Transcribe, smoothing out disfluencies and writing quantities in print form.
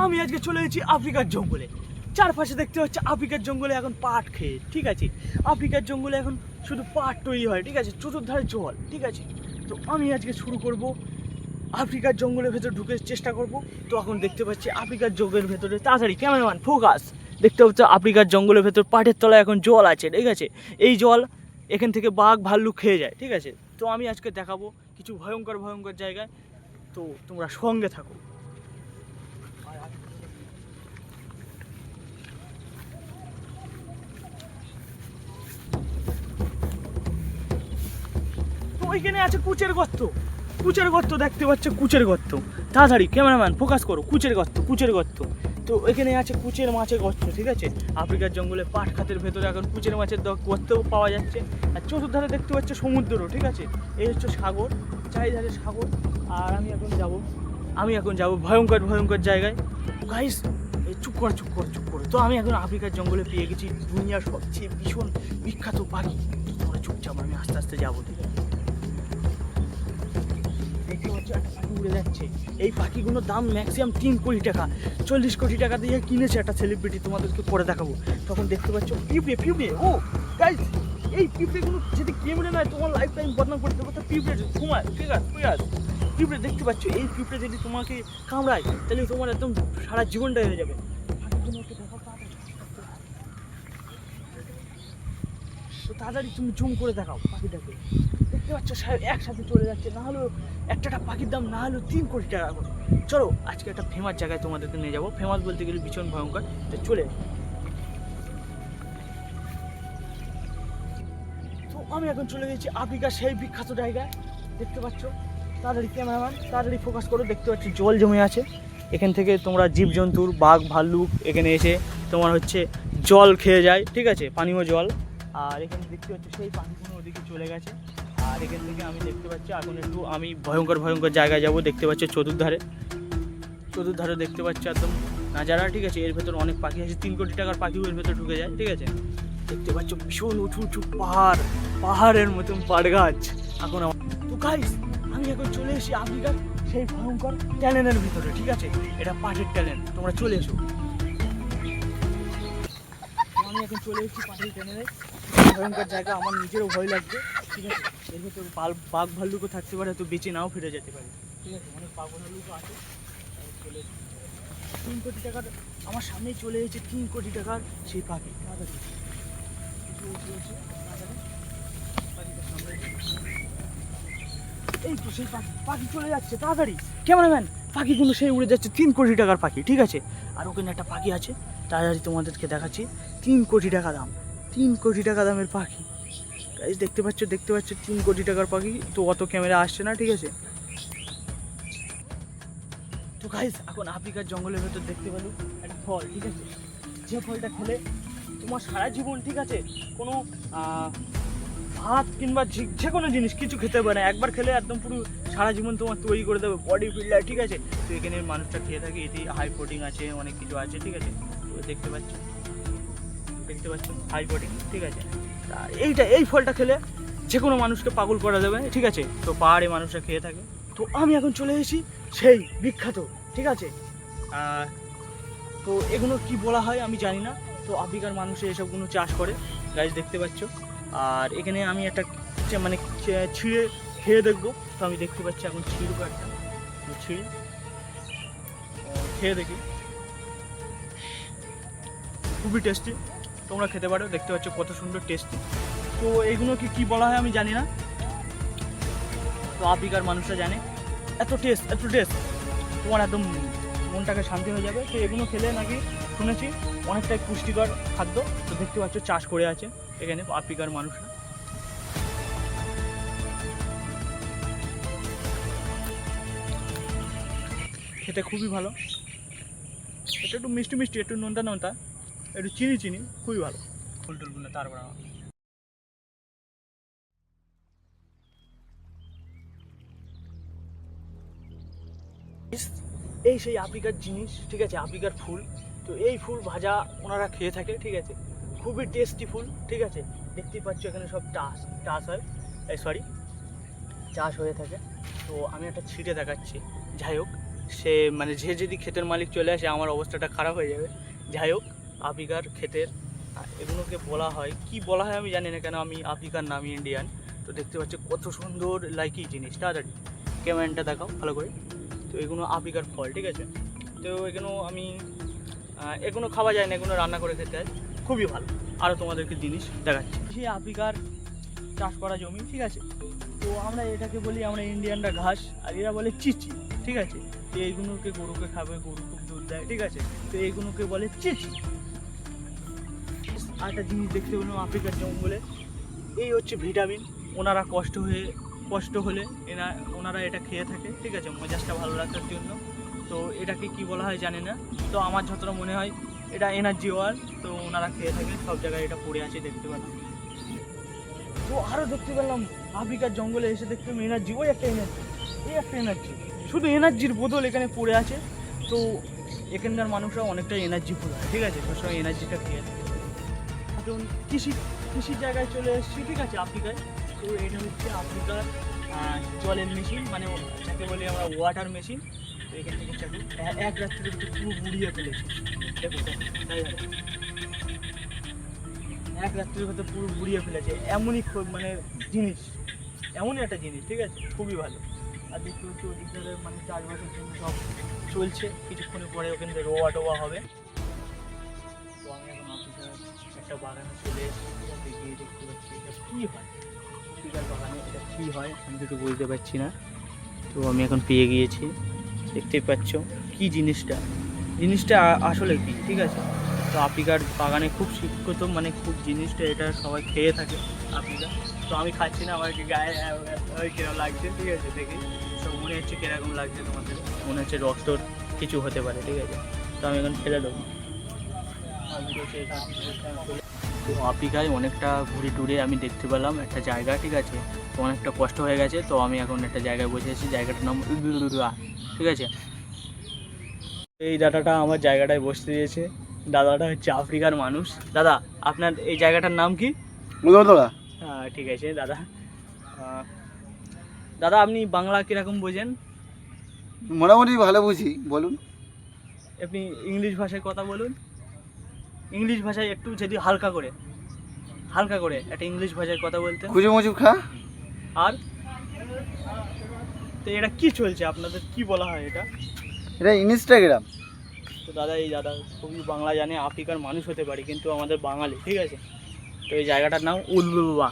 আমি আজকে চলে এসেছি আফ্রিকার জঙ্গলে। চারপাশে দেখতে হচ্ছে আফ্রিকার জঙ্গলে এখন পাট খেয়ে, ঠিক আছে। আফ্রিকার জঙ্গলে এখন শুধু পাট তৈরি হয়, ঠিক আছে, চতুর্ধারে জল, ঠিক আছে। তো আমি আজকে শুরু করব আফ্রিকার জঙ্গলের ভেতর ঢুকে চেষ্টা করব। তো এখন দেখতে পাচ্ছি আফ্রিকার জঙ্গলের ভেতরে, তাড়াতাড়ি ক্যামেরাম্যান ফোকাস, দেখতে পাচ্ছি আফ্রিকার জঙ্গলের ভেতর পাটের তলায় এখন জল আছে, ঠিক আছে। এই জল এখান থেকে বাঘ ভাল্লুক খেয়ে যায়, ঠিক আছে। তো আমি আজকে দেখাবো কিছু ভয়ঙ্কর ভয়ঙ্কর জায়গায়, তো তোমরা সঙ্গে থাকো। তো ওইখানে আছে কুচের গর্ত, কুচের গর্ত দেখতে পাচ্ছ, কুচের গর্ত। তাড়াতাড়ি ক্যামেরাম্যান ফোকাস করো, কুচের গর্ত, কুচের গর্ত। তো ওইখানে আছে কুচের মাছের গর্ত, ঠিক আছে। আফ্রিকার জঙ্গলে পাট খাতের ভেতরে এখন কুচের মাছের গর্ত পাওয়া যাচ্ছে। আর চতুর্ধারে দেখতে পাচ্ছ সমুদ্র, ঠিক আছে। এই হচ্ছে সাগর, চারিধারে সাগর। আর আমি এখন যাব ভয়ঙ্কর ভয়ঙ্কর জায়গায়। গাইস চুপ কর চুপ কর চুপ করো। তো আমি এখন আফ্রিকার জঙ্গলে পেয়ে গেছি দুনিয়ার সবচেয়ে ভীষণ বিখ্যাত পাখি। তোমরা চুপচাপ, আমি আস্তে আস্তে যাবো, ঠিক আছে। দেখতে পাচ্ছ একটা পাখি উড়ে যাচ্ছে। এই পাখিগুলোর দাম ম্যাক্সিমাম 3 কোটি টাকা, 40 কোটি টাকা দিয়ে কিনেছে একটা সেলিব্রিটি, তোমাদেরকে পরে দেখাবো। তখন দেখতে পাচ্ছ পিঁপড়ে, পিঁপড়ে, ও গাইস এই পিঁপড়েগুলো যদি কেমড়ে নেয় তোমার লাইফ টাইম বদনাম করে দেবো। তো পিঁপড়ে ঘুমায়, ঠিক আছে, পিঁপড়ে দেখতে পাচ্ছ, এই পিঁপড়ে যদি তোমাকে কামড়ায় তাহলে তোমার একদম সারা জীবনটা হয়ে যাবে। তো তাড়াতাড়ি তুমি জুম করে দেখাও পাখিটাকে। দেখতে পাচ্ছ একসাথে চলে যাচ্ছে, না হলেও একটা পাখির দাম না হলেও 3 কোটি টাকা করে। চলো আজকে একটা ফেমাস জায়গায় তোমাদেরকে নিয়ে যাবো। ফেমাস বলতে গেলে ভীষণ ভয়ঙ্কর। তো চলে, তো আমি এখন চলে গেছি আফ্রিকার সেই বিখ্যাত জায়গায়, দেখতে পাচ্ছ। তাড়াতাড়ি ক্যামেরাম্যান তাড়াতাড়ি ফোকাস করো। দেখতে পাচ্ছি জল জমে আছে, এখান থেকে তোমরা জীবজন্তুর বাঘ ভাল্লুক এখানে এসে তোমার হচ্ছে জল খেয়ে যায়, ঠিক আছে, পানীয় জল। আর এখানে দেখতে পাচ্ছি সেই পাখিগুলো ওদিকে চলে গেছে। আর এখান থেকে আমি দেখতে পাচ্ছি এখন একটু আমি ভয়ঙ্কর ভয়ঙ্কর জায়গায় যাব। দেখতে পাচ্ছি চতুর্ধারে দেখতে পাচ্ছি একদম নাজারা, ঠিক আছে। এর ভেতর অনেক পাখি আছে, 3 কোটি টাকার পাখিও এর ভেতর ঢুকে যায়, ঠিক আছে। দেখতে পাচ্ছ ভীষণ উঁচু উঁচু পাহাড়ের মতন পাট গাছ এখন আমার। তো গাইস আমি এখন চলে এসেছি আফ্রিকার সেই ভয়ঙ্কর ট্যালেন্টের ভিতরে, ঠিক আছে। এটা পাটের ট্যালেন্ট, তোমরা চলে এসো। আমি এখন চলে এসেছি পাটের ট্যালেন্টে, ভয়ঙ্কর জায়গা, আমার নিজেরও ভয় লাগছে, ঠিক আছে। এর ভেতর বাঘ ভাল্লুকও থাকতে পারে, তো বেঁচে নাও ফিরে যেতে পারে, ঠিক আছে। অনেক বাঘ ভাল্লুকও আছে। চলে 3 কোটি টাকার আমার সামনেই চলে এসেছে, 3 কোটি টাকার সেই পাখি। তাড়াতাড়ি এই তো সেই পাখি চলে যাচ্ছে, তাড়াতাড়ি ক্যামেরাম্যান, পাখিগুলো সেই উড়ে যাচ্ছে, 3 কোটি টাকার পাখি, ঠিক আছে। আর ওখানে একটা পাখি আছে, তাড়াতাড়ি তোমাদেরকে দেখাচ্ছি। 3 কোটি টাকা দাম, 3 কোটি টাকা দামের পাখি। গাইস দেখতে পাচ্ছ 3 কোটি টাকার পাখি। তো অত ক্যামেরা আসছে না, ঠিক আছে। তো গাইস এখন আফ্রিকার জঙ্গলের ভেতর দেখতে পেলো একটা ফল, ঠিক আছে। যে ফলটা খেলে তোমার সারা জীবন, ঠিক আছে, কোনো ভাত কিংবা যে কোনো জিনিস কিছু খেতে পারে না, একবার খেলে একদম পুরো সারা জীবন তোমার তৈরি করে দেবে, বডি বিল্ডার, ঠিক আছে। তো এখানে মানুষটা খেয়ে থাকে, এটি হাই প্রোটিন আছে, অনেক কিছু আছে, ঠিক আছে। তো দেখতে পাচ্ছ হাই প্রোটিন, ঠিক আছে। এই ফলটা খেলে যে কোনো মানুষকে পাগল করা যাবে, ঠিক আছে। তো পাহাড়ে মানুষরা খেয়ে থাকে। তো আমি এখন চলে এসেছি সেই বিখ্যাত, ঠিক আছে। তো এগুলো কি বলা হয় আমি জানি না। তো আফ্রিকার মানুষে এসবগুলো চাষ করে, গাছ দেখতে পাচ্ছ। আর এখানে আমি একটা মানে ছিঁড়ে খেয়ে দেখবো। তো আমি দেখতে পাচ্ছি এখন ছিঁড়বো একটা, ছিঁড়ে খেয়ে দেখি। খুবই টেস্টি, তোমরা খেতে পারো। দেখতে পাচ্ছ কত সুন্দর টেস্টি। তো এইগুলো কি বলা হয় আমি জানি না, তো আফ্রিকার মানুষরা জানে। এত টেস্ট তোমার একদম মনটাকে শান্তি হয়ে যাবে। তো এগুলো খেলে নাকি শুনেছি অনেকটাই পুষ্টিকর খাদ্য। তো দেখতে পাচ্ছ চাষ করে আছে এখানে আফ্রিকার মানুষরা। খেতে খুবই ভালো, এটা একটু মিষ্টি মিষ্টি, একটু নোনতা, একটু চিনি, খুবই ভালো। ফুলটুলগুলো তারপর এই সেই আফ্রিকার জিনিস, ঠিক আছে, আফ্রিকার ফুল। তো এই ফুল ভাজা ওনারা খেয়ে থাকে, ঠিক আছে। খুবই টেস্টি ফুল, ঠিক আছে। দেখতেই পাচ্ছ এখানে সব চাষ হয়, চাষ হয়ে থাকে। তো আমি একটা ছিটে দেখাচ্ছি, যাই হোক সে মানে যে যদি ক্ষেতের মালিক চলে আসে আমার অবস্থাটা খারাপ হয়ে যাবে। যাই হোক, আফ্রিকার ক্ষেতের এগুলোকে বলা হয়, কি বলা হয় আমি জানি না, কেন আমি আফ্রিকার নামি ইন্ডিয়ান। তো দেখতে পাচ্ছি কত সুন্দর লাইকি জিনিস, তাড়াতাড়ি ক্যামেরাটা দেখাও ভালো করে। তো এগুলো আফ্রিকার ফল, ঠিক আছে। তো এগুলো আমি এগুলো খাওয়া যায় না, এগুলো রান্না করে খেতে হয়, খুবই ভালো। আরও তোমাদেরকে জিনিস দেখাচ্ছি। সেই আফ্রিকার চাষ করা জমি, ঠিক আছে। তো আমরা এটাকে বলি, আমরা ইন্ডিয়ানরা ঘাস, আর এরা বলে চিচি, ঠিক আছে। তো এইগুলোকে গরুকে খাবে, গরু খুব দুধ দেয়, ঠিক আছে। তো এইগুলোকে বলে চিচি। আর একটা জিনিস দেখতে পেলাম আফ্রিকার জঙ্গলে, এই হচ্ছে ভিটামিন। ওনারা কষ্ট হলে ওনারা এটা খেয়ে থাকে, ঠিক আছে, মেজাজটা ভালো রাখার জন্য। তো এটাকে কি বলা হয় জানি না, তো আমার যতটা মনে হয় এটা এনার্জি ওয়ার। তো ওনারা খেয়ে থাকে, সব জায়গায় এটা পড়ে আছে দেখতে পেলাম। তো আরও দেখতে পেলাম আফ্রিকার জঙ্গলে এসে দেখতে পেলাম এনার্জি, ওই একটা এনার্জি, এই একটা এনার্জি, শুধু এনার্জির বোতল এখানে পড়ে আছে। তো এখানকার মানুষরা অনেকটা এনার্জি ফুল হয়, ঠিক আছে, সবসময় এনার্জিটা খেয়ে থাকে। এখন কৃষির জায়গায় চলে এসেছি, ঠিক আছে, আফ্রিকায়। তো এটা হচ্ছে আফ্রিকার জলের মেশিন, মানে যাকে বলি আমরা ওয়াটার মেশিন। তো এখান থেকে চাকু এক রাত্রির ভিতরে পুরো বুড়িয়ে ফেলেছে, এক রাত্রির ভিতরে পুরো বুড়িয়ে ফেলেছে। এমনই মানে জিনিস, এমনই একটা জিনিস, ঠিক আছে, খুবই ভালো। আর দেখতে হচ্ছে ওদিকটারে মানে চাষবাসের জন্য সব চলছে, কিছুক্ষণের পরে ওখানে রোয়া টোয়া হবে। তো আমি এখন আফ্রিকার একটা বাগানে চলে এসেছি, গিয়ে দেখতে পাচ্ছি এটা কী হয়। আফ্রিকার বাগানে এটা কী হয় আমি কিছু বুঝতে পারছি না। তো আমি এখন পেয়ে গিয়েছি, দেখতেই পাচ্ছ কী জিনিসটা আসলে কী, ঠিক আছে। তো আফ্রিকার বাগানে খুব শিক্ষিত, মানে খুব জিনিসটা এটা সবাই খেয়ে থাকে আফ্রিকা। তো আমি খাচ্ছি না, আমার গায়ে কিরকম লাগছে, ঠিক আছে, দেখি। তো মনে হচ্ছে কীরকম লাগছে তোমাদের, মনে হচ্ছে রক্তর কিছু হতে পারে, ঠিক আছে। তো আমি এখন ফেলে দেবো। তো আফ্রিকায় অনেকটা ঘুরে টুরে আমি দেখতে পেলাম একটা জায়গা, ঠিক আছে। তো অনেকটা কষ্ট হয়ে গেছে, তো আমি এখন একটা জায়গায় বসে আছি, জায়গাটার নাম ঠিক আছে। এই দাদাটা আমার জায়গাটায় বসতে দিয়েছে, দাদাটা হচ্ছে আফ্রিকার মানুষ। দাদা, আপনার এই জায়গাটার নাম কি? হ্যাঁ, ঠিক আছে দাদা। দাদা, আপনি বাংলা কীরকম বোঝেন? মোটামুটি ভালো বুঝি, বলুন। আপনি ইংলিশ ভাষায় কথা বলুন, ইংলিশ ভাষায় একটু, যদি হালকা করে একটা ইংলিশ ভাষায় কথা বলতেন। খুঁজে মুজু খা। আর তো এটা কি চলছে আপনাদের, কি বলা হয় এটা? এটা ইনস্টাগ্রাম। তো দাদা, এই দাদা খুবই বাংলা জানে, আফ্রিকার মানুষ হতে পারে কিন্তু আমাদের বাঙালি, ঠিক আছে। তো এই জায়গাটার নাম উলুলুবা।